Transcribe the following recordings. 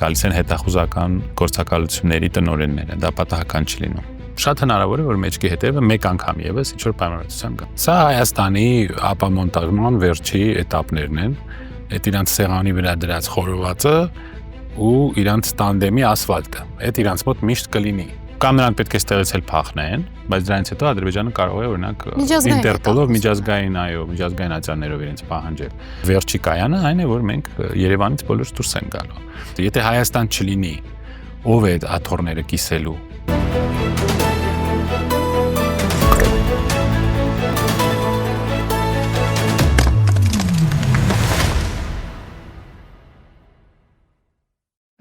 գալիս են հետախուզական գործակալությունների տնօրենները, դա պատահական չի լինում։ Շատ հնարավոր է, որ մեջքի հետևը մեկ անգամ եւս ինչ-որ պայմանավորվածության կա։ Սա Հայաստանի ապամոնտաժման վերջի էտապներն են, այդ իրանց սեղանի վրա դրած խորովածը ու իրանց տանդեմի ասֆալտը։ Այդ իրանց մոտ միշտ կլինի։ Կամ նրանք պետք է ստեղից էլ փախնեն, բայց դրանից հետո Ադրբեջանը կարող է օրինակ Ինտերպոլով միջազգային ատյաններով իրենց պահանջել։ Վերջի կայանը այն է, որ մենք Երևանից բոլորս դուրս ենք գալու։ Եթե Հայաստան չլինի, ով է այդ աթոռները կիսելու։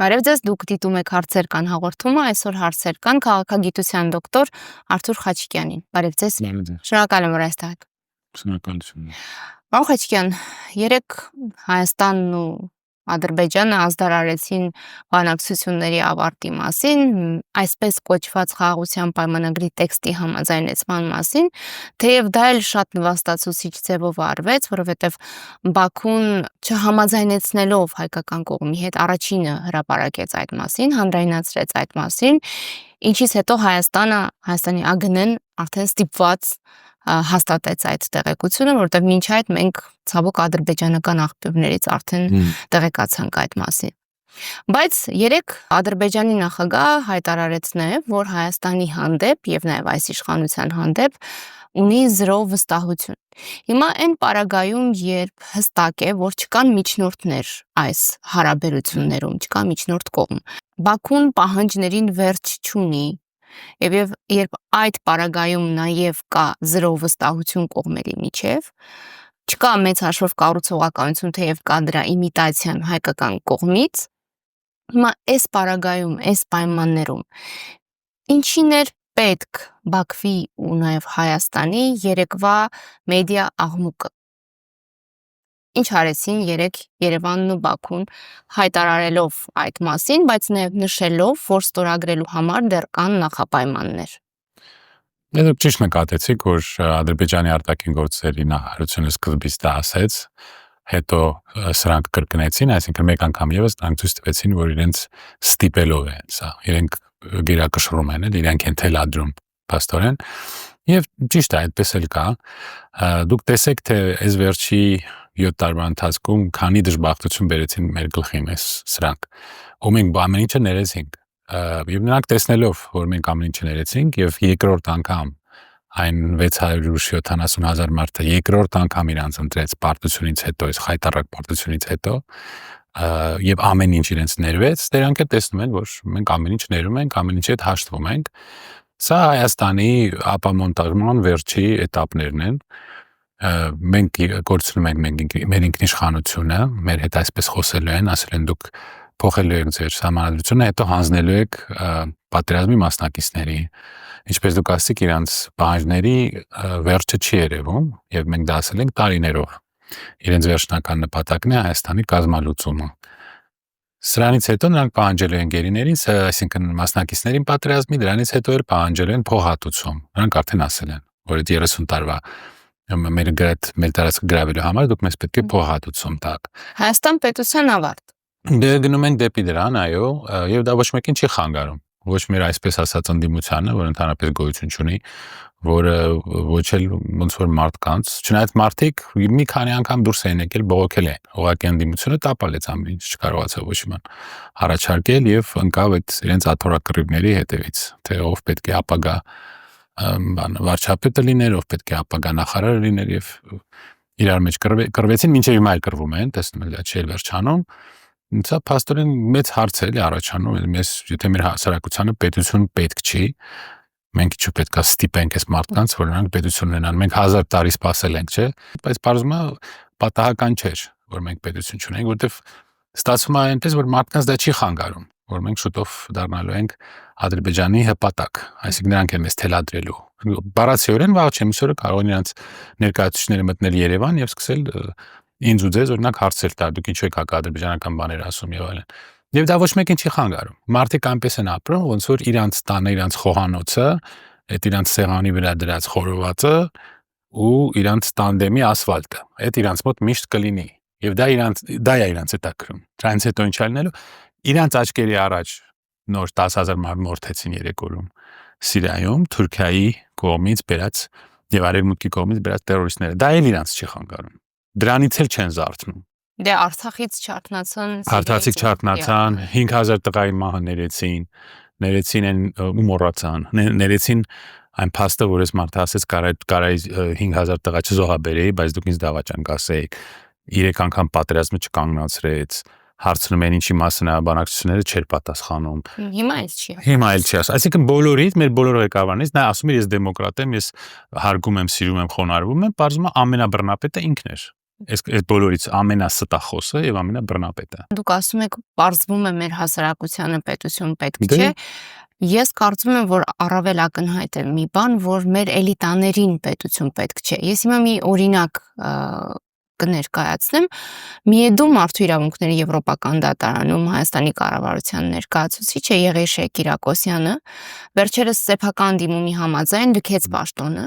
Բարև ձեզ, դուք դիտում եք հարցեր կան հաղորդումը, այսօր հարցեր կան քաղաքագիտության դոկտոր Արթուր Խաչիկյանին։ Բարև ձեզ։ Շնորհակալ եմ, որ այստեղ եք։ Շնորհակալություն։ Պարոն Խաչիկյան, երեք Հայաստանն ու Ադրբեջանը ազդարարեցին բանակցությունների ավարտի մասին, այսպես կոչված խաղաղության պայմանագրի տեքստի համաձայնեցման մասին, թեև դա էլ շատ նվաստացուցիչ ձևով արվեց, որովհետև Բաքուն չհամաձայնեցնելով հայկական կողմի հետ առաջինը հրապարակեց այդ մասին, հանրայնացրեց այդ մասին, ինչից հետո Հայաստանի ԱԳՆ-ն արդեն ստիպված հաստատեց այդ տեղեկությունը, որտեղ մինչ այդ մենք ցավոք ադրբեջանական աղբյուրներից արդեն տեղեկացանք այդ մասին։ Բայց երեք Ադրբեջանի նախագահ հայտարարեց նաև, որ Հայաստանի հանդեպ եւ նաև այս իշխանության հանդեպ ունի զրո վստահություն։ Հիմա այն պարագայում, երբ հստակ է, որ չկան միջնորդներ այս հարաբերություններում, չկա միջնորդ կողմ, Բաքուն պահանջներին վերջ չունի, եւ երբ այդ պարագայում նաև կա զրո վստահություն կողմերի միջև, չկա մեծ հաշվով կառուցողականություն, թեև կա դրա իմիտացիան հայկական կողմից, հիմա այս պարագայում, այս պայմաններում ինչին էր պետք Բաքվի ու նաև Հայաստանի երեկվա մեդիա աղմուկը։ Ինչ արեցին երեք Երևանն ու Բաքուն հայտարարելով այդ մասին, բայց նաև նշելով, որ ստորագրելու համար դեռ կան նախապայմաններ։ Դուք ճիշտ նկատեցիք, որ Ադրբեջանի արտաքին գործերի նախարարությունը սկզբից դա ասեց, հետո սրանք կրկնեցին, այսինքն մեկ անգամ եւս նրանք ցույց տվեցին, որ իրենց ստիպելով են սա, իրենք գերակշռում են, իրենք են թելադրում փաստորեն, եւ ճիշտ է, այդպես էլ կա։ Դուք տեսեք, թե այս վերջի 7 տարվա ընթացքում քանի դժբախտություն բերեցին մեր գլխի մեզ սրանք, ու մենք ամեն ինչը ներեցինք, եւ նրանք տեսնելով, որ մենք ամեն ինչը ներեցինք եւ երկրորդ անգամ այն 670,000 մարդը երկրորդ անգամ իրանց ընտրեց պարտությունից հետո, այս խայտառակ պարտությունից հետո, եւ ամեն ինչ իրենց ներվեց, դրանք էլ տեսնում են, որ մենք ամեն ինչ ներում ենք, ամեն ինչի հետ հաշտվում ենք։ Սա Հայաստանի ապամոնտաժման վերջի էտապներն են։ Մենք կորցնում ենք մեր ինքնիշխանությունը, մեր հետ այսպես խոսելու են, ասել են դուք փոխելու եք ձեր համանդրությունը, հետո հանձնելու եք պատերազմի մասնակիցների։ Ինչպես դուք ասացիք, իրանց պահանջների վերջը չի երևում, եւ մենք դա ասել ենք տարիներով։ Իրենց վերջնական նպատակն է Հայաստանի կազմալուծումը։ Սրանից հետո նրանք պահանջել են գերիներին, այսինքն մասնակիցներին պատերազմի, դրանից հետո էլ պահանջել են փոխհատուցում։ Նրանք արդեն ասել են, որ այդ 30 տարվա մեր տարածքը գրավելու համար դուք մեզ պետք է փոխհատուցում տաք։ Հայաստան պետության ավարտ։ Դե գնում են դեպի դրան, այո, եւ դա ոչ մեկին չի խանգարում։ Ոչ մեր այսպես ասած ընդդիմությանը, որ ընդհանրապես գոյություն չունի, որը ոչ էլ ոնց որ մարդկանց, չնայած մարդիկ մի քանի անգամ դուրս են եկել, բողոքել են։ Ուղղակի ընդդիմությունը տապալեց ամեն ինչ, չկարողացավ ոչ մի բան առաջարկել եւ ընկավ այդ իրենց աթոռակռիվների հետևից, թե ով պետք է ապագա վարչապետը լիներ, ով պետք է ապագա նախարարը լիներ եւ իրար մեջ կռվեցին, մինչեւ հիմա էլ կռվում են, տեսնում եք, դա չի վերջանում։ Սա փաստորեն մեծ հարց է առաջանում, եթե մեր հասարակությանը պետություն պետք չի, մենք ինչու պետք է ստիպենք այս մարդկանց, որ նրանք պետություն ունենան, մենք 1000 տարի սպասել ենք, չէ՞, բայց բարձրացումը պատահական չէր, որ մենք պետություն չունենք, որովհետեւ ստացվում է այնպես, որ մարդկանց դա չի խանգարում, որ մենք շուտով դառնալու ենք Ադրբեջանի հպատակ, այսինքն նրանք են մեզ թելադրելու։ Բառացիորեն վաղ չէ, միսօրը կարող են նրանց ներկայացուցիչները մտնել Երևան եւ սկսել ինձ ու ձեզ օրինակ հարցեր տալ, դուք ինչու եք ադրբեջանական բաներ ասում եւ այլն։ Եվ դա ոչ մեկին չի խանգարում։ Մարդիկ այնպես են ապրում, ոնց որ իրանց տանը, իրանց խոհանոցը, այդ իրանց սեղանի վրա դրած խորովածը ու իրանց տանդեմի ասֆալտը, այդ իրանց մոտ միշտ կլինի։ Եվ դա է իրանց հետաքրում։ Դրանից հետո ինչ ալնելու, իրանց աչքերի առաջ նոր 10,000 մարդ մորթեցին 3 օրում Սիրիայում Թուրքիայի կողմից բերած եւ Արևմուտքի կողմից բերած terroristները։ Դա էլ իրանց չի խանգարում։ Դրանից էլ չեն զարթնում։ Դե Արցախից չարթնացան, Արցախից չարթնացան, 5,000 տղայի մահը ներեցին են ու մոռացան, ներեցին այն փաստը, որ այս մարդը ասեց կարայի 5,000 տղա չզոհաբերեի, բայց դուք ինձ դավաճան կասեիք։ 3 անգամ պատերազմը չկանգնացրեց, հարցնում են ինչի մասին է բանակցությունները, չէր պատասխանում։ Հիմա էլ չի։ Հիմա էլ չի ասում։ Այսինքն բոլորից, մեր բոլոր ղեկավարներից նա ասում է ես դեմոկրատ եմ, ես հարգում եմ, սիրում եմ, խոնարհվում եմ, բարձում է ամենաբռնապետը ինքն էր։ Այս բոլորից ամենաստախոսը եւ ամենաբռնապետը։ Դուք ասում եք, պարզվում է մեր հասարակությանը պետություն պետք չէ։ Ես կարծում եմ, որ առավել ակնհայտ է մի բան, որ մեր էլիտաներին պետություն պետք չէ։ Ես հիմա մի օրինակ կներկայացնեմ։ Միեդում Մարդու իրավունքների եվրոպական դատարանում Հայաստանի կառավարության ներկայացուցիչ է Եղիշե Կիրակոսյանը, վերջերս սեփական դիմումի համաձայն լքեց պաշտոնը։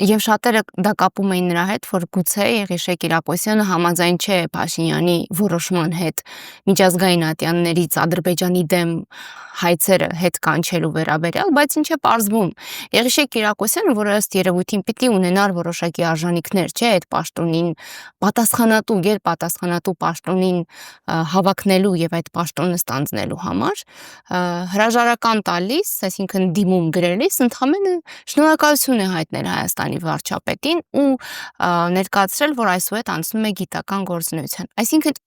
Եվ շատերը դա կապում էին նրա հետ, որ գուցե Եղիշե Կիրակոսյանը համաձայն չէ Փաշինյանի որոշման հետ միջազգային ատյաններից Ադրբեջանի դեմ հայցերը հետ կանչելու վերաբերյալ, բայց ինչ է պարզվում։ Եղիշե Կիրակոսյանը, որը ըստ երևույթին պիտի ունենար որոշակի արժանինքներ, չէ, այդ պաշտոնին պատասխանատու, գերպատասխանատու պաշտոնին հավակնելու եւ այդ պաշտոնը ստանձնելու համար, հրաժարական տալիս, այսինքն դիմում գրելիս, ընդհանրապես շնորհակալություն է հայտնել Հայաստանի վարչապետին ու ներկայացրել, որ այսուհետ անցնում է գիտական գործունեության։ Այսինքն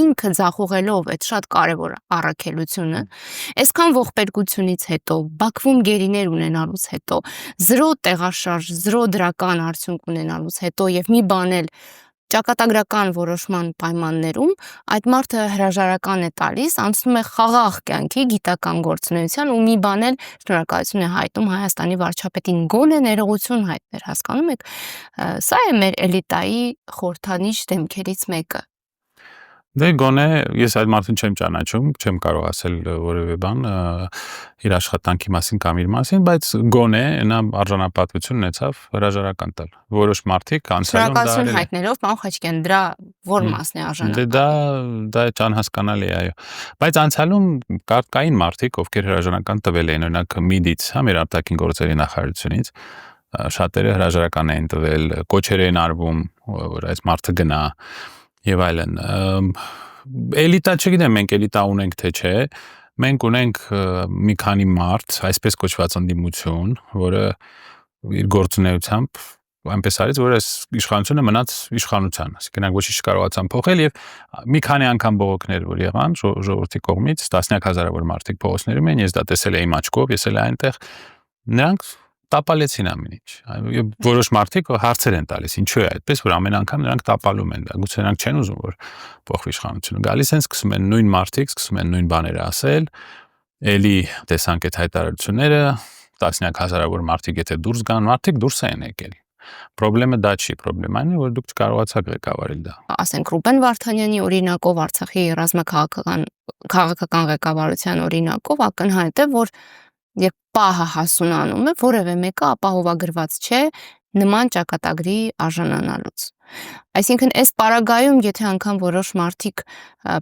ինքը ձախողելով այդ շատ կարևոր առաքելությունը, այսքան ողբերգությունից հետո, Բաքվում գերիներ ունենալուց հետո, 0 տեղաշարժ, 0 դրական արդյունք ունենալուց հետո եւ մի բան էլ ճակատագրական որոշման պայմաններում այդ մարդը հրաժարական է տալիս, անցնում է խաղաղ կյանքի գիտական գործունեության ու մի բան էլ շնորհակալություն է հայտնում Հայաստանի վարչապետին, գոնե ներողություն հայտներ, հասկանում եք, սա է մեր էլիտայի խորհրդանիշ դեմքերից մեկը։ Դե գոնե ես այդ մարդուն չեմ ճանաչում, չեմ կարող ասել որևէ բան իր աշխատանքի մասին կամ իր մասին, բայց գոնե նա արժանապատվություն ունեցավ հրաժարական տալ։ Որոշ մարդիկ անցյալում դա շնորհակալություն հայտներով, պարոն Խաչիկյան, դրա որ մասն է արժանապատվի։ Դե դա չանհասկանալի է, այո։ Բայց անցյալում կային մարդիկ, ովքեր հրաժարական տվել էին, օրինակ ՄԻԴ-ից, մեր արտաքին գործերի նախարարությունից, շատերը հրաժարական էին տվել, կոչեր էին արվում, որ այս մարդը գնա եւ այլն։ Էլիտա, չգիտեմ, մենք էլիտա ունենք թե չէ, մենք ունենք մի քանի մարդ, այսպես կոչված ընդդիմություն, որը իր գործունեությամբ այնպես արեց, որ այս իշխանությունը մնաց իշխանության, այսինքն նրանք ոչինչ չկարողացան փոխել եւ մի քանի անգամ բողոքներ որ եղան ժողովրդի կողմից, տասնյակ հազարավոր մարդիկ փողոցներում էին, ես դա տեսել էի իմ աչքով, ես էլ այնտեղ, նրանք տապալեցին ամեն ինչ։ Որոշ մարդիկ հարցեր են տալիս, ինչու է այդպես, որ ամեն անգամ նրանք տապալում են դա, գուցե նրանք չեն ուզում, որ փոխվի իշխանությունը։ Գալիս են, սկսում են նույն մարդիկ, սկսում են նույն բաները ասել, էլի տեսանք այդ հայտարարությունները, տասնյակ հազարավոր մարդիկ եթե դուրս գան, մարդիկ դուրս են եկել։ Պրոբլեմը դա չի, պրոբլեման է, որ դուք չկարողացաք ղեկավարել դա։ Ասենք Ռուբեն Վարդանյանի օրինակով, Արցախի քաղաքական ղեկավարության օրինակով ակնհայտ է, որ երբ պահը հասունանում է, որևէ մեկը ապահովագրված չէ նման ճակատագրի արժանանալուց։ Այսինքն այս պարագայում, եթե անգամ որոշ մարդիկ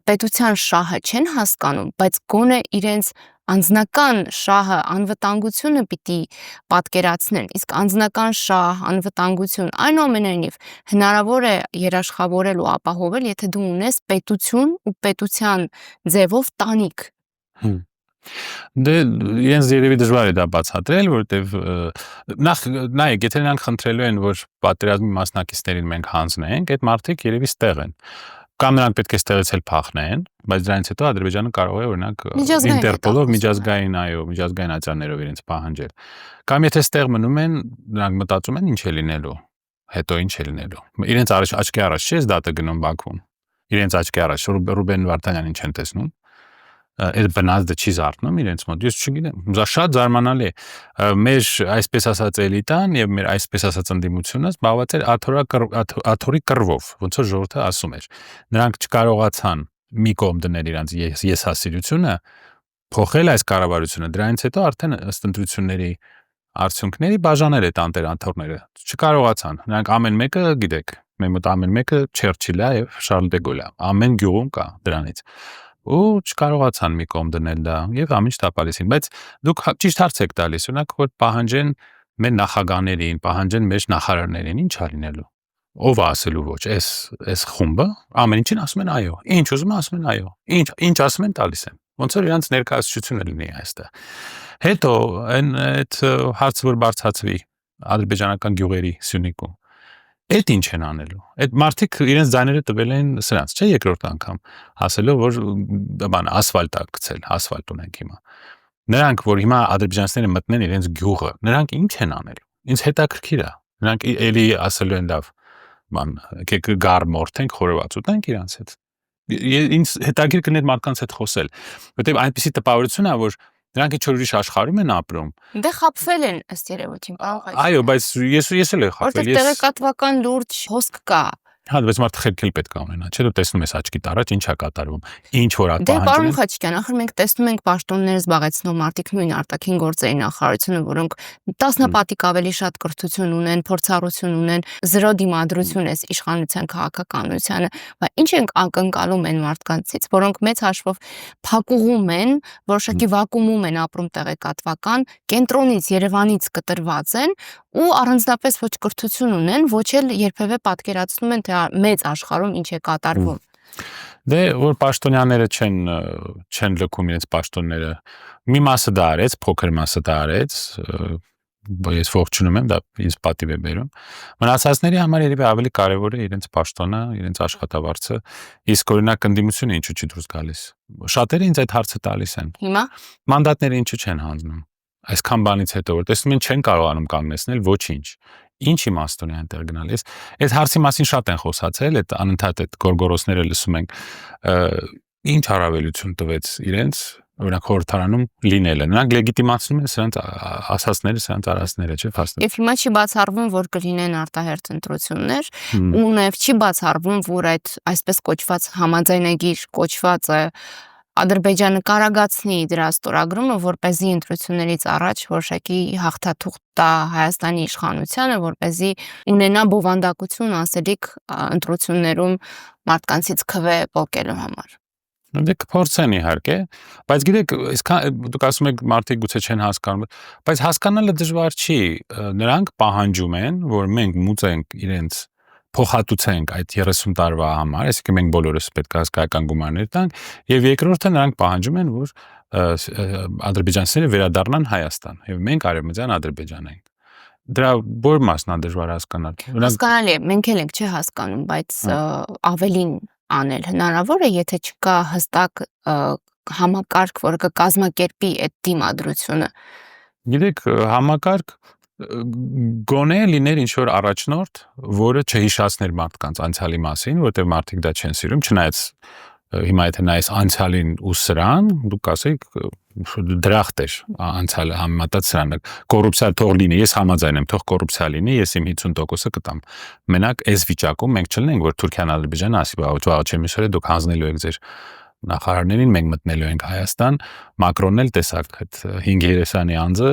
պետության շահը չեն հասկանում, բայց գոնե իրենց անձնական շահը, անվտանգությունը պիտի պատկերացնեն, իսկ անձնական շահ, անվտանգություն այնուամենայնիվ հնարավոր է երաշխավորել ու ապահովել, եթե դու ունես պետություն ու պետության ձևով տանիք։ Դե իրենց երևի դժվար է դա բացատրել, որովհետև նախ նայեք, եթե նրանք խնդրելու են, որ պատերազմի մասնակիցներին մենք հանձնենք, այդ մարդիկ երևի ստեղ են։ Կամ նրանք պետք է ստեղից էլ փախնեն, բայց դրանից հետո Ադրբեջանը կարող է օրինակ Ինտերպոլով միջազգային ատյաններով իրենց պահանջել։ Կամ եթե ստեղ մնում են, նրանք մտածում են ինչ է լինելու, հետո ինչ է լինելու։ Իրենց աչքի առաջ չէ դատը գնում Բաքվում։ Իրենց աչքի առաջ Ռուբեն Վարդանյանին չեն տեսնում։ Այդ բնազդը չի զարթնում իրենց մոտ, ես չգիտեմ, դա շատ զարմանալի է, մեր այսպես ասած էլիտան եւ մեր այսպես ասած ընդդիմությունը զբաղված էր աթոռի կռվով, ոնց որ ժողովուրդը ասում էր, նրանք չկարողացան մի կողմ դնել իրենց եսասիրությունը, փոխել այս կառավարությունը, դրանից հետո արդեն ըստ ընտրությունների արդյունքների բաժանել այդ անտեր-աթոռները, չկարողացան, նրանք ամեն մեկը, գիտեք, մեր մոտ ամեն մեկը Չերչիլ է եւ Շարլ դե Գոլ է, ամեն գյուղում կա դրանից։ ու չկարողացան մի կողմ դնել դա եւ ամիջ տապալեցին, բայց դուք ճիշտ հարց եք տալիս, օրինակ որ պահանջեն մեր նախագահներին, պահանջեն մեր նախարարներին, ինչ ա լինելու։ Ով ասելու ոչ, այս խումբը ամեն ինչին ասում են այո, ինչ ուզում ասում են այո, ինչ ասում են տալիս են, ոնց որ իրանց ներկայացությունը լինի այստեղ։ Հետո այդ հարցը որ բարձրացվի ադրբեջանական գյուղերի Սյունիքում, այդ ինչ են անելու։ Այդ մարդիկ իրենց ձայները տվել են սրանց, չէ, երկրորդ անգամ, ասելով որ բան ասֆալտ ա գցել, ասֆալտ ունենք հիմա։ Նրանք որ հիմա ադրբեջանցիները մտնեն իրենց գյուղը, նրանք ինչ են անելու։ Ինձ հետաքրքիր է։ Նրանք էլի ասելու են լավ բան, եկեք գար մորթենք, խորոված ուտենք իրանց հետ։ Ինձ հետաքրքիր կներ մարդկանց հետ խոսել, որտեղ այնպեսի տպավորություն է, որ նրանք ինչ-որ ուրիշ աշխարհում են ապրում։ Դե խաբվել են ըստ երևույթին, պարոն Ղազարյան։ Այո, բայց ես էլ եմ խաբվել։ Որտեղ տեղեկատվական լուրջ հոսք կա։ Հա, բայց մարդը խելքել պետք է ունենա, չէ՞, դու տեսնում ես աչքիդ առաջ ինչ է կատարվում, ինչ որ Դե ակահանջում պարոն են։ Խաչիկյան, ախր մենք տեսնում ենք պաշտոններ զբաղեցնող մարդիկ նույն արտաքին գործերի նախարարությունը, որոնք տասնապատիկ ավելի շատ կրթություն ունեն, փորձառություն ունեն, զրո դիմադրություն է իշխանության քաղաքականությանը, բայց ինչ ենք ակնկալում են մարդկանցից, որոնք մեծ հաշվով փակուղում են, որոշակի վակուումում են ապրում տեղեկատվական, կենտրոնից Երևանից կտրված են ու առանձնապես ոչ կրթություն ունեն, ոչ էլ երբևէ պատկերացնում են, թե մեծ աշխարհում ինչ է կատարվում։ Դե որ պաշտոնյաները չեն լքում իրենց պաշտոնները, մի մասը դա արեց, փոքր մասը դա արեց, ես ողջունում եմ, դա ինձ պատիվ է բերում։ Մնացածների համար երևի ավելի կարևոր է իրենց պաշտոնը, իրենց աշխատավարձը, իսկ օրինակ ընդդիմությունը ինչու չի դուրս գալիս։ Շատերը ինձ այդ հարցը տալիս են։ Հիմա Մանդատները ինչու չեն հանձնում։ Այսքան բանից հետո որ տեսնում են չեն կարողանում կանգնեցնել ոչինչ։ Ինչ իմաստուն է այնտեղ գնալ։ Այս հարցի մասին շատ են խոսացել, այդ անընդհատ այդ գորգորոսները լսում ենք։ Ինչ առավելություն տվեց իրենց, օրինակ խորհրդարանում լինելը։ Նրանք լեգիտիմացնում են սրանց ասածները, սրանց արածները, չէ՞, փաստորեն։ Եվ հիմա չի բացառվում, որ կլինեն արտահերթ ընտրություններ, ու նաև չի բացառվում, որ այդ այսպես կոչված համաձայնագիր կոչվածը Ադրբեջանը կարագացնի դրա ստորագրումը, որպեսզի ընտրություններից առաջ որոշակի հաղթաթուղթ տա Հայաստանի իշխանությանը, որպեսզի ունենա բովանդակություն ասելիք ընտրություններում մարդկանցից քվե պոկելու համար։ Դե կփորձեն իհարկե, բայց գիտեք, դուք ասում եք մարդիկ գուցե չեն հասկանում, բայց հասկանալը դժվար չի։ Նրանք պահանջում են, որ մենք մուծենք իրենց փոխհատուցենք այդ 30 տարվա համար, այսինքն մենք բոլորս պետք է հսկայական գումարներ տանք, եւ երկրորդը նրանք պահանջում են, որ ադրբեջանցիները վերադառնան Հայաստան, եւ մենք Արևմտյան Ադրբեջան ենք։ Դրա որ մասն է դժվար հասկանալ։ Հասկանալի է, մենք էլ ենք չի հասկանում, բայց ավելին անել հնարավոր է, եթե չկա հստակ համակարգ, որը կկազմակերպի այդ դիմադրությունը։ Գիտեք, համակարգ գոնե լիներ ինչ-որ առաջնորդ, որը չհիշացներ մարդկանց անցյալի մասին, որտեղ մարդիկ դա չեն սիրում, չնայած հիմա եթե նայես անցյալին ու սրան, դուք ասեք դրախտ էր անցյալը համեմատած սրանը, կոռուպցիա թող լինի, ես համաձայն եմ, թող կոռուպցիա լինի, ես իմ 50%-ը կտամ։ Մենակ այս վիճակում մենք չլինենք, որ Թուրքիան Ադրբեջանը ասի, վաղ չէ միսօրը դուք հանձնելու եք ձեր նախարարներին, մենք մտնելու ենք Հայաստան, Մակրոնն էլ տեսակ այդ 5 երեսանի անձը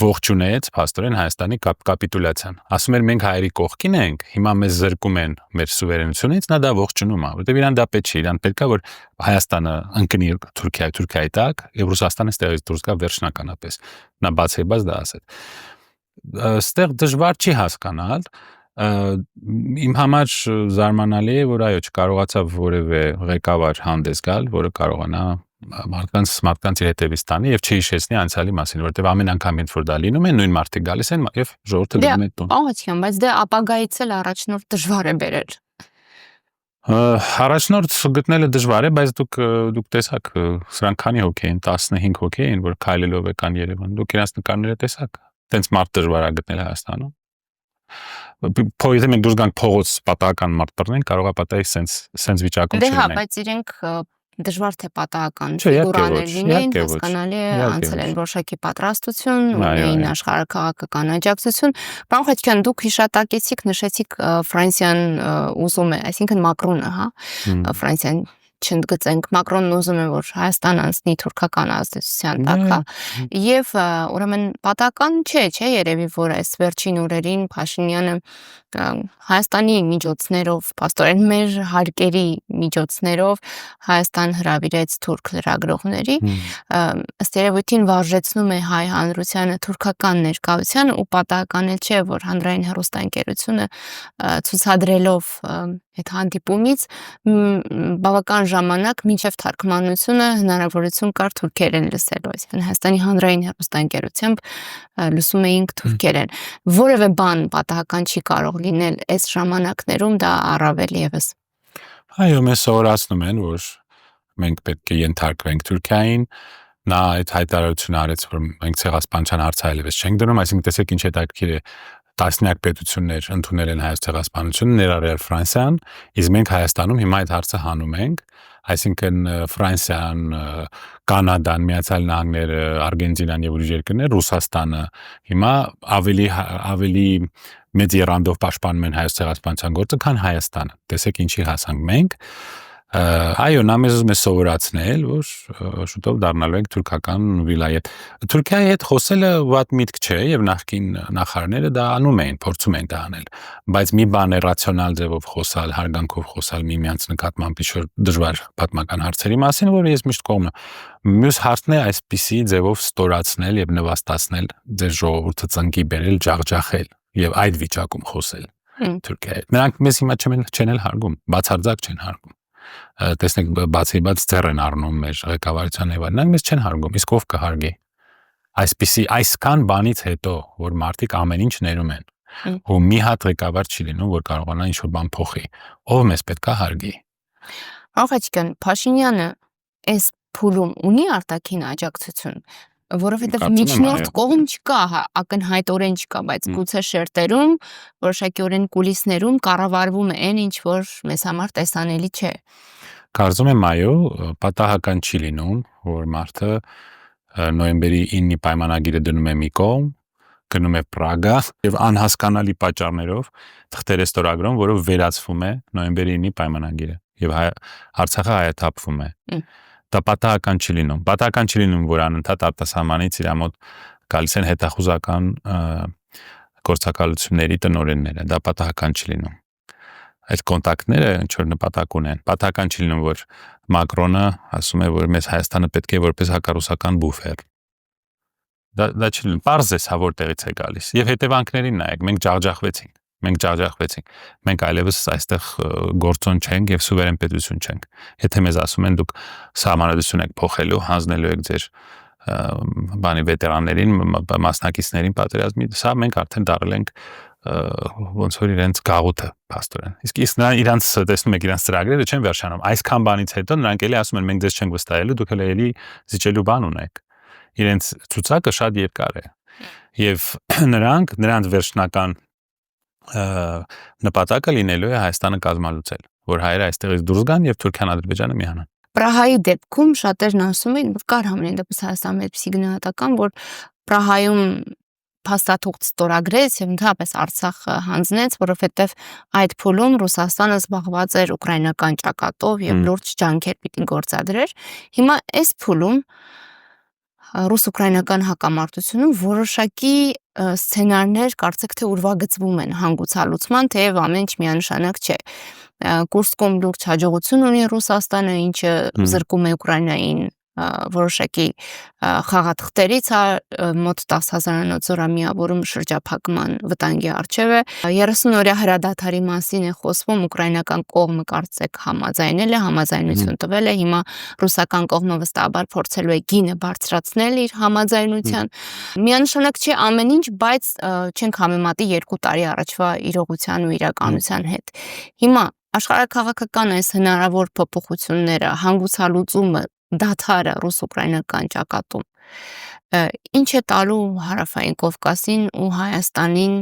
ողջունեց փաստորեն Հայաստանի կապիտուլյացիան։ Ասում էր մենք հայերի կողքին ենք, հիմա մեզ զրկում են մեր սուվերենությունից, նա դա ողջունում է, որտեղ իրան դա պետք չէ, իրան պետք է որ Հայաստանը ընկնի Թուրքիայի տակ, եւ Ռուսաստանը ստեղից դուրս գա վերջնականապես։ Նա բացեբաց դա ասեց։ Այստեղ դժվար չի հասկանալ, իմ համար զարմանալի է, որ այո, չկարողացավ որևէ ղեկավար հանդես գալ, որը կարողանա մարդկանց իր հետևից տանի եւ չհիշեցնի անցյալի մասին, որտեղ ամեն անգամ երբ որ դա լինում է, նույն մարդիկ գալիս են եւ ժողովուրդը գնում է տուն։ Աղջիկյան, բայց դե ապագայից էլ առաջնորդ դժվար է բերել։ Առաջնորդ գտնելը դժվար է, բայց դուք տեսաք, սրանք քանի հոգի են, 15 հոգի են, որ քայլելով եկան Երևան։ Դուք իրանց նկարները տեսաք։ Տենց մարդ դժվար է գտնել Հայաստանում։ Եթե մենք դուրս գանք փողոց պատահական մարդ բռնենք, կարող է պատահի սենց վիճակում Դե հա, չլինենք։ բայց իրենք դժվար թե պատահական Չէ, իհարկե ֆիգուրաներ ոչ, լինեն, իհարկե ոչ, հասկանալի է, իհարկե անցել են ոչ։ որոշակի պատրաստություն, Այո, ունեին այո։ աշխարհաքաղաքական աջակցություն։ Պարոն Խաչիկյան, դուք հիշատակեցիք, նշեցիք Ֆրանսիան ուզում է, այսինքն Մակրոնը, հա, Ֆրանսիան չընդգծենք, Մակրոնն ուզում է, որ Հայաստան անցնի թուրքական ազդեցության տակ, հա, եւ ուրեմն պատահական չէ, երևի որ այս վերջին օրերին Փաշինյանը Հայաստանի միջոցներով, փաստորեն մեր հարկերի միջոցներով Հայաստան հրավիրեց թուրք լրագրողների, ըստ երևույթին վարժեցնում է հայ հանրությանը թուրքական ներկայությանը ու պատահական չէ, որ հանրային հեռուստաընկերությունը ցուցադրելով այդ հանդիպումից բավական ժամանակ մինչև թարգմանությունը հնարավորություն կար թուրքերեն լսելու, այսինքն Հայաստանի հանրային հեռուստաընկերությամբ լսում էինք թուրքերեն, որևէ բան պատահական չի կարող լինել այս ժամանակներում, դա առավել եւս։ Այո, մեզ սովորացնում են, որ մենք պետք է ենթարկվենք Թուրքիային, նա այդ հայտարարությունը արեց, որ մենք ցեղասպանության հարցը այլևս չենք դնում, այսինքն տեսեք ինչ հետաքրքիր է, տասնյակ պետություններ ընդունել են հայոց ցեղասպանությունը, ներառյալ Ֆրանսիան, իսկ մենք Հայաստանում հիմա այդ հարցը հանում ենք, այսինքն Ֆրանսիան, Կանադան, Միացյալ Նահանգները, Արգենտինան եւ ուրիշ երկրներ, Ռուսաստանը հիմա ավելի մեծ երանդով պաշտպանում են հայոց ցեղասպանության գործը, քան Հայաստանը։ Տեսեք ինչի հասանք մենք։ Այո, նա մեզ ուզում է սովորացնել, որ շուտով դառնալու ենք թուրքական վիլայետ։ Թուրքիայի հետ խոսելը վատ միտք չէ եւ նախկին նախարարները դա անում էին, փորձում են դա անել, բայց մի բան է ռացիոնալ ձևով խոսալ, հարգանքով խոսալ միմյանց նկատմամբ ինչ-որ դժվար պատմական հարցերի մասին, որը ես միշտ կողմ եմ։ Մյուս հարցն է այսպիսի ձևով ստորացնել եւ նվաստացնել ձեր ժողովուրդը ծնկի բերել, ջախջախել եւ այդ վիճակում խոսել Թուրքիայի հետ։ Նրանք մեզ հիմա չեն էլ հարգում, բացարձակ չեն հարգում։ Տեսնեք բացի ձեռ են առնում մեր ղեկավարության եւ նրանք մեզ չեն հարգում, իսկ ով կհարգի։ Այսպիսի այսքան բանից հետո, որ մարդիկ ամեն ինչ ներում են, ու մի հատ ղեկավար չի լինում, որ կարողանա ինչ-որ բան փոխի, ով մեզ պետքա հարգի։ Աղջիկան, Փաշինյանը այս փուլում ունի արտաքին աջակցություն, որովհետև միջնորդ կողմ չկա, ակնհայտորեն չկա, բայց գուցե շերտերում, որոշակիորեն կուլիսներում կառավարվում է այն ինչ որ մեզ համար տեսանելի չէ։ Կարծում եմ այո, պատահական չի լինում, որ մարդը նոյեմբերի 9-ի պայմանագիրը դնում է մի կողմ, գնում է Պրագա եւ անհասկանալի պատճառներով թղթեր է ստորագրում, որով վերացվում է նոյեմբերի 9-ի պայմանագիրը եւ Արցախը հայաթափվում է։ Դա պատահական չի լինում։ Պատահական չի լինում, որ անընդհատ արտասահմանից իր մոտ գալիս են հետախուզական գործակալությունների տնօրենները։ Դա պատահական չի լինում։ Այդ կոնտակտները ինչ որ նպատակ ունեն։ Պատահական չի լինում, որ Մակրոնը ասում է, որ մեզ Հայաստանը պետք է որպես հակառուսական բուֆեր։ Դա չի լինում։ Պարզ է, հա որտեղից է գալիս։ Եվ հետևանքներին նայեք, մենք ջախջախվեցինք։ Մենք այլևս այստեղ գործոն չենք եւ սուվերեն պետություն չենք։ Եթե մեզ ասում են դուք սահմանադրություն եք փոխելու, հանձնելու եք ձեր բանի վետերաններին, մասնակիցներին պատերազմի, սա մենք արդեն դարել ենք ոնց որ իրենց գաղութը փաստորեն։ Իսկ նրանք իրանց տեսնում եք իրանց ծրագրերը չեն վերջանում։ Այսքան բանից հետո նրանք էլի ասում են մենք ձեզ չենք վստահելու, դուք էլի զիջելու բան ունեք։ Իրենց ցուցակը շատ երկար է։ Եվ նրանց վերջնական նպատակը լինելու է Հայաստանը կազմալուծել, որ հայերը այստեղից դուրս գան եւ Թուրքիան Ադրբեջանը միանան։ Պրահայի դեպքում շատերն ասում են, որ կար համենայն դեպս Հայաստանում այդպիսի գնահատական, որ Պրահայում փաստաթուղթ ստորագրեց եւ ընդհանրապես Արցախը հանձնեց, որովհետեւ այդ փուլում Ռուսաստանը զբաղված էր ուկրաինական ճակատով եւ լուրջ ջանքեր պիտի գործադրեր։ Հիմա այս փուլում ռուս-ուկրաինական հակամարտությունում որոշակի սցենարներ կարծեք թե ուրվագծվում են հանգուցալուծման, թեև ամեն ինչ միանշանակ չէ։ Կուրսկում լուրջ հաջողություն ունի Ռուսաստանը, ինչը զրկում է Ուկրաինային որոշակի խաղաթղթերից, մոտ 10,000-անոց զորամիավորում շրջափակման վտանգի առջև է։ 30-օրյա հրադադարի մասին է խոսվում, ուկրաինական կողմը կարծեք համաձայնել է, համաձայնություն տվել է, հիմա ռուսական կողմը վստահաբար փորձելու է գինը բարձրացնել իր համաձայնության։ Միանշանակ չէ ամեն ինչ, բայց չենք համեմատի 2 տարի առաջվա իրողության ու իրականության հետ։ Հիմա աշխարհաքաղաքական այս հնարավոր փոփոխությունները, հանգուցալուծումը, դադարը ռուս-ուկրաինական ճակատում ինչ է տալու Հարավային Կովկասին ու Հայաստանին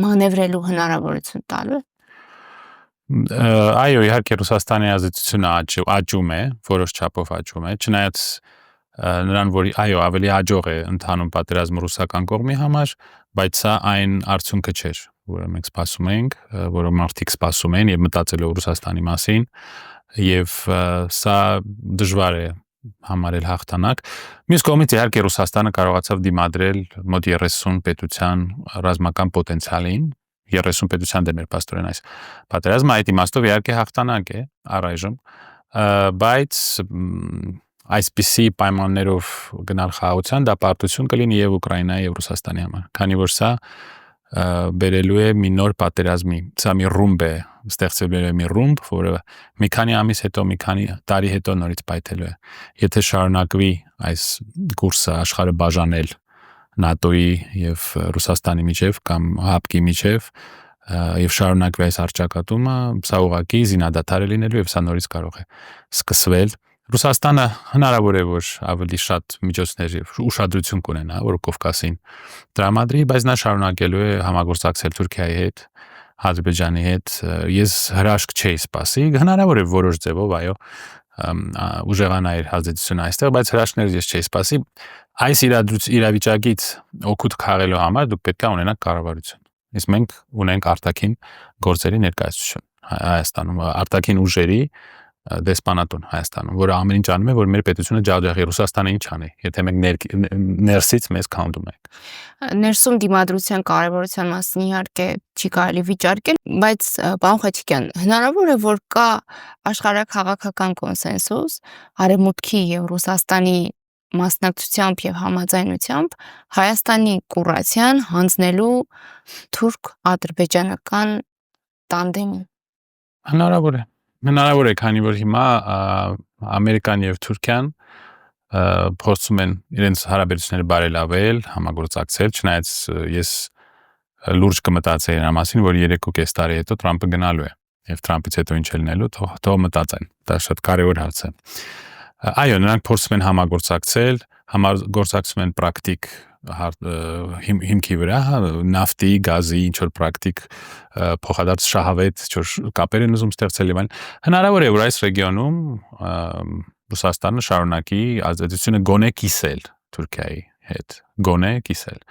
մանևրելու հնարավորություն տալու։ Այո, իհարկե Ռուսաստանի ազդեցությունը աճում է, որոշ չափով աճում է, չնայած նրան, որ այո, ավելի հաջող է ընթանում պատերազմը ռուսական կողմի համար, բայց սա այն արդյունքը չէր, որը մենք սպասում էինք, որը մարդիկ սպասում էին եւ մտածելով Ռուսաստանի մասին, եւ սա դժվար է համարել հաղթանակ։ Մյուս կողմից իհարկե Ռուսաստանը կարողացավ դիմադրել մոտ 30 պետության ռազմական պոտենցիալին, 30 պետության դեմ էր պաստորեն այս պատերազմը, այդ իմաստով իհարկե հաղթանակ է առայժմ, բայց այսպիսի պայմաններով գնալ խաղաղության դա պարտություն կլինի եւ Ուկրաինայի եւ Ռուսաստանի համար, քանի որ սա բերելու է մի նոր պատերազմի, սա մի ռումբ է, ստեղծելու է մի ռումբ, որը մի քանի ամիս հետո, մի քանի տարի հետո նորից պայթելու է։ Եթե շարունակվի այս կուրսը աշխարհը բաժանել ՆԱՏՕ-ի եւ Ռուսաստանի միջև կամ ՀԱՊԿ-ի միջև եւ շարունակվի այս արճակատումը, սա ուղղակի զինադադար է լինելու եւ սա նորից կարող է սկսվել։ Ռուսաստանը հնարավոր է որ ավելի շատ միջոցներ եւ ուշադրություն կունենա, որ Կովկասին տրամադրի, բայց նա շարունակելու է համագործակցել Թուրքիայի հետ, Ադրբեջանի հետ։ Ես հրաշք չէի սպասի, հնարավոր է որոշ ձևով, այո, ուժեղանա իր ազդեցությունը այստեղ, բայց հրաշքներ ես չէի սպասի։ Այս իրավիճակից օգուտ քաղելու համար դուք պետք է ունենաք կառավարություն։ Իսկ մենք ունենք արտաքին գործերի ներկայացություն Հայաստանում, արտաքին ուժերի դեսպանատուն Հայաստանում, որը ամեն ինչ անում է, որ մեր պետությունը ջախջախի, Ռուսաստանը ինչ անի, եթե մենք ներսից մեզ քանդում ենք։ Ներսում դիմադրության կարևորության մասին իհարկե չի կարելի վիճարկել, բայց պարոն Խաչիկյան, հնարավոր է որ կա աշխարհաքաղաքական կոնսենսուս Արևմուտքի եւ Ռուսաստանի մասնակցությամբ եւ համաձայնությամբ Հայաստանի կուրացիան հանձնելու թուրք-ադրբեջանական տանդեմին։ Հնարավոր է, քանի որ հիմա Ամերիկան եւ Թուրքիան փորձում են իրենց հարաբերությունները բարելավել, համագործակցել, չնայած ես լուրջ կմտածեի նրա մասին, որ 3.5 տարի հետո Թրամփը գնալու է եւ Թրամփից հետո ինչ է լինելու, թող մտածեն։ Դա շատ կարեւոր հարց է։ Այո, նրանք փորձում են համագործակցել, համագործակցում են պրակտիկ հիմքի վրա, նավթի, գազի, ինչ որ պրակտիկ փոխադարձ շահավետ, ինչ որ կապեր են ուզում ստեղծել եւ այլն։ Հնարավոր է որ այս ռեգիոնում Ռուսաստանը շարունակի ազդեցությունը գոնե կիսել Թուրքիայի հետ, գոնե կիսել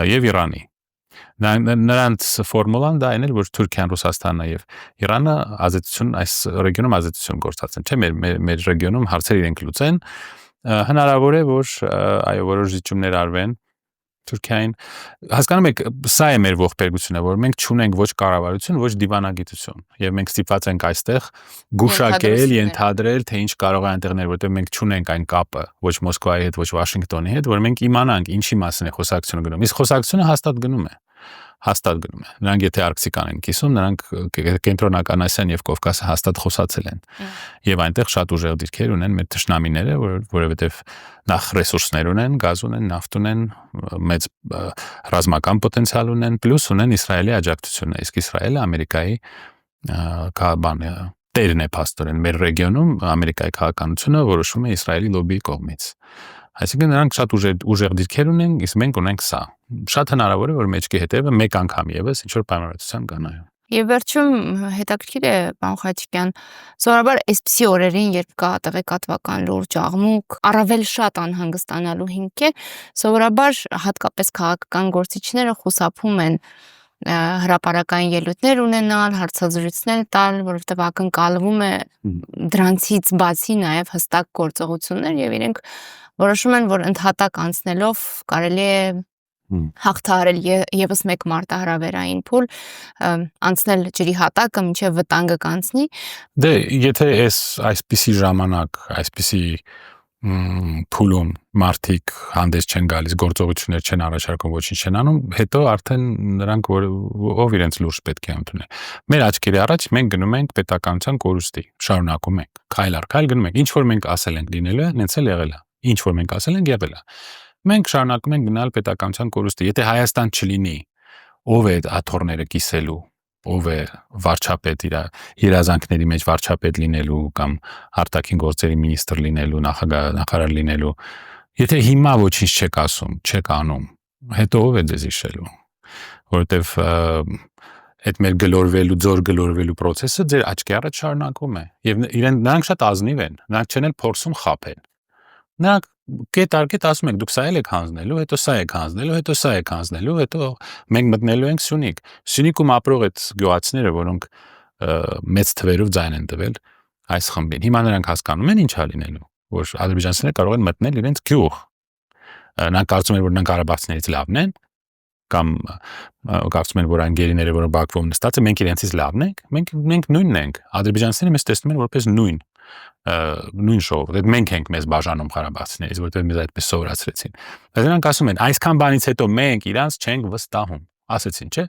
եւ Իրանի։ Նրանց ֆորմուլան դա այն էր, որ Թուրքիան, Ռուսաստանը եւ Իրանը ազդեցություն այս ռեգիոնում ազդեցություն գործածեն, չէ՞ մեր ռեգիոնում հարցեր իրենք լուծեն։ Հնարավոր է որ այո որոշ զիջումներ արվեն Թուրքիային։ Հասկանում եք, սա է մեր ողբերգությունը, որ մենք չունենք ոչ կառավարություն, ոչ դիվանագիտություն, եւ մենք ստիպված ենք այստեղ գուշակել, ենթադրել, թե ինչ կարող է այնտեղներ, որտեղ մենք չունենք այն կապը ոչ Մոսկվայի հետ, ոչ Վաշինգտոնի հետ, որ մենք իմանանք ինչի մասին է խոսակցությունը գնում։ Իսկ խոսակցությունը հաստատ գնում է։ Նրանք եթե Արկտիկան են կիսում, նրանք Կենտրոնական Ասիան եւ Կովկասը հաստատ խոսացել են։ Եվ այնտեղ շատ ուժեղ դիրքեր ունեն մեր թշնամիները, որովհետեւ նախ ռեսուրսներ ունեն, գազ ունեն, նավթ ունեն, մեծ ռազմական պոտենցիալ ունեն, պլյուս ունեն Իսրայելի աջակցությունը։ Իսկ Իսրայելը Ամերիկայի տերն է փաստորեն մեր ռեգիոնում, Ամերիկայի քաղաքականությունը որոշվում է Իսրայելի լոբիի կողմից։ Այսինքն նրանք շատ ուժեղ դիրքեր ունեն, իսկ մենք ունենք սա։ Շատ հնարավոր է որ մեջքի հետևը մեկ անգամ եւս ինչ որ պայմանավորվածության կա նայում։ Եվ վերջում հետաքրքիր է, պարոն Խաչիկյան, սովորաբար այսպիսի օրերին, երբ կա տեղեկատվական լուրջ աղմուկ, առավել շատ անհանգստանալու հիմք է, սովորաբար հատկապես քաղաքական գործիչները խուսափում են հրապարակային ելույթներ ունենալ, հարցազրույցներ տալ, որովհետև ակնկալվում է դրանցից բացի նաև հստակ գործողություններ եւ իրենք որոշում են, որ ընդհատակ անցնելով կարելի է հաղթահարել եւս մեկ մարտահրավերային փուլ, անցնել ջրի հատակը մինչև վտանգը կանցնի։ Դե, եթե այսպիսի ժամանակ, այսպիսի փուլում մարդիկ հանդես չեն գալիս, գործողություններ չեն առաջարկում, ոչինչ չեն անում, հետո արդեն նրանք ով իրենց լուրջ պետք է ընդունեն։ Մեր աչքերի առաջ մենք գնում ենք պետականության կորուստի, շարունակում ենք, քայլ առ քայլ գնում ենք, ինչ որ մենք ասել ենք լինելու է, նենց էլ եղել է, ինչ որ մենք ասել ենք եղել է։ Մենք շարունակում ենք գնալ պետականության կորուստի։ Եթե Հայաստան չլինի, ով է աթոռները կիսելու, ով է վարչապետ իր երազանքների մեջ վարչապետ լինելու կամ արտաքին գործերի մինիստր լինելու, նախարար լինելու։ Եթե հիմա ոչինչ չեք ասում, չեք անում, հետո ով է ձեզ հիշելու։ Որովհետև այդ մեր ձոր գլորվելու process-ը ձեր աչքի առաջ շարունակվում է։ Եվ նրանք շատ ազնիվ են, նրանք չեն փորձում խաբել։ Նրանք կետ առ կետ ասում եք դուք սա եք հանձնելու, հետո սա եք հանձնելու, հետո սա եք հանձնելու, հետո մենք մտնելու ենք Սյունիք։ Սյունիքում ապրող այդ գյուղացիները, որոնք մեծ թվերով ձայն են տվել, այս խմբին։ Հիմա նրանք հասկանում են ինչա լինելու, որ ադրբեջանցիները կարող են մտնել իրենց գյուղ։ Նրանք կարծում են, որ նրանք ղարաբաղցիներից լավն են, կամ կարծում են, որ այն գերիները, որոնք Բաքվում նստած են, մենք իրենցից լավն ենք, մենք նույնն ենք։ Ադրբեջանցիները մեզ տեսնում են որպես նույն ժողովուրդ։ Այդ մենք ենք մեզ բաժանում ղարաբաղցիներից, որտեղ մեզ այդպես սովորացրեցին։ Բայց նրանք ասում են, այսքան բանից հետո մենք իրանց չենք վստահում։ Ասեցին, չէ՞։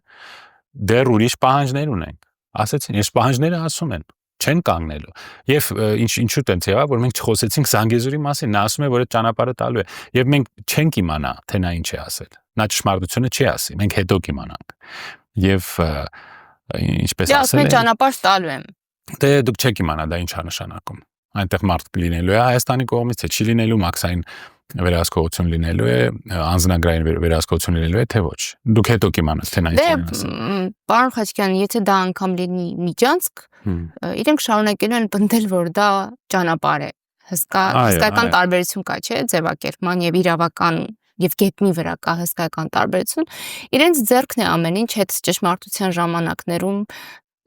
Դեռ ուրիշ պահանջներ ունենք։ Ասեցին, այս պահանջները ասում են, չեն կանգնելու։ Եվ ինչու տենց եղավ, որ մենք չխոսեցինք Զանգեզուրի մասին, նա ասում է, որ այդ ճանապարհը տալու է, եւ մենք չենք իմանա, թե նա ինչ է ասել։ Նա ճշմարտությունը չի ասի, մենք հետո կիմանանք։ Եվ ինչպես ասել է, ճանապարհ տալու եմ։ Դե դուք չեք իմանա դա ինչ է նշանակում։ Այնտեղ մարդ լինելու է Հայաստանի կողմից, թե չի լինելու, մաքսային վերահսկողություն լինելու է, անձնագրային վերահսկողություն լինելու է, թե ոչ։ Դուք հետո կիմանաք, թե նա ինչ է ասել։ Պարոն Խաչիկյան, եթե դա անգամ լինի միջանցք, իրենք շարունակելու են պնդել, որ դա ճանապարհ է։ Հսկայական տարբերություն կա, չէ՞, ձևակերպման եւ իրավական եւ գետնի վրա կա հսկայական տարբերություն։ Իրենց ձեռքն է ամեն ինչ այդ ճշմարտության ժամանակներում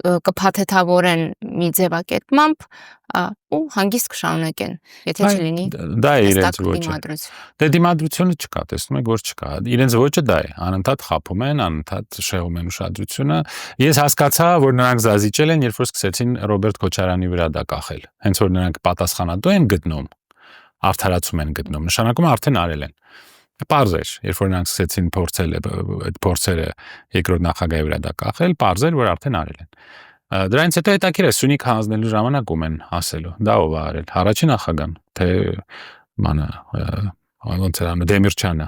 կփաթեթավորեն մի ձևակերպմամբ ու հանգիստ կշարունակեն, եթե չլինի դա է իրենց ոճը։ Դե դիմադրությունը չկա, տեսնում եք, որ չկա։ Իրենց ոճը դա է, անընդհատ խափում են, անընդհատ շեղում են ուշադրությունը։ Ես հասկացա, որ նրանք զազիճել են, երբ որ սկսեցին Ռոբերտ Քոչարյանի վրա դա կախել։ Հենց որ նրանք պատասխանատու են գտնում, արդարացում են գտնում, նշանակում է արդեն արել են։ Պարզ էր, երբ որ նրանք սկսեցին փորձել այդ փորձերը երկրորդ նախագահի վրա դա կախել, պարզ էր, որ արդեն արել են։ Դրանից հետո հետաքրքիր է Սյունիք հանձնելու ժամանակում են ասելու, դա ով է արել, առաջին նախագահան, թե մանը ոնց է անում Դեմիրճյանը,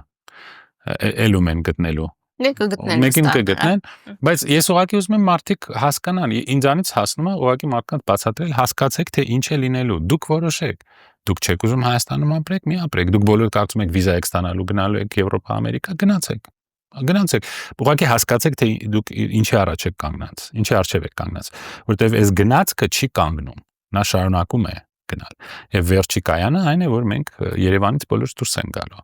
ելում են գտնելու։ Մեկին կգտնեն, բայց ես ուղղակի ուզում եմ մարդիկ հասկանան, ինձանից հասնում է ուղղակի մարդկանց բացատրել, հասկացեք, թե ինչ է լինելու, դուք որոշեք։ Դուք չեք ուզում Հայաստանում ապրեք, մի ապրեք։ Դուք բոլորը կարծում եք վիզա եք ստանալու, գնալու եք Եվրոպա, Ամերիկա, գնացեք։ Ուղղակի հասկացեք, թե դուք ինչի առաջ եք կանգնած, ինչի առջև եք կանգնած, որտեղ այս գնացքը չի կանգնում, նա շարունակում է գնալ։ Եվ վերջի կայանը այն է, որ մենք Երևանից բոլորս դուրս ենք գալու։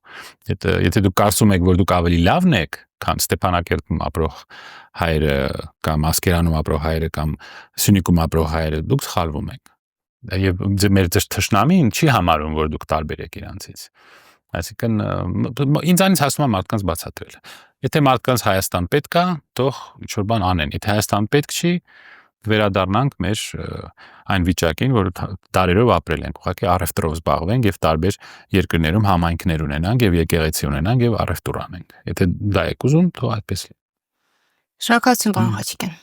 Եթե դուք կարծում եք, որ դուք ավելի լավն եք, քան Ստեփանակերտում ապրող հայերը կամ Ասկերանում ապրող հայերը կամ Սյունիքում ապրող հայերը, դուք սխալվում եք։ Եվ մեր թշնամին չի համարում, որ դուք տարբեր եք իրանցից։ Այսինքն ինձանից հասնում է մարդկանց բացատրել։ Եթե մարդկանց Հայաստան պետք է, թող ինչ-որ բան անեն։ Եթե Հայաստան պետք չի, վերադառնանք մեր այն վիճակին, որ տարերով ապրել ենք, ուղղակի առևտրով զբաղվենք եւ տարբեր երկրներում համայնքներ ունենանք եւ եկեղեցի ունենանք եւ առևտուր անենք։ Եթե դա եք ուզում, թող այդպես լինի։ Շնորհակալություն, պարոն Խաչիկյան։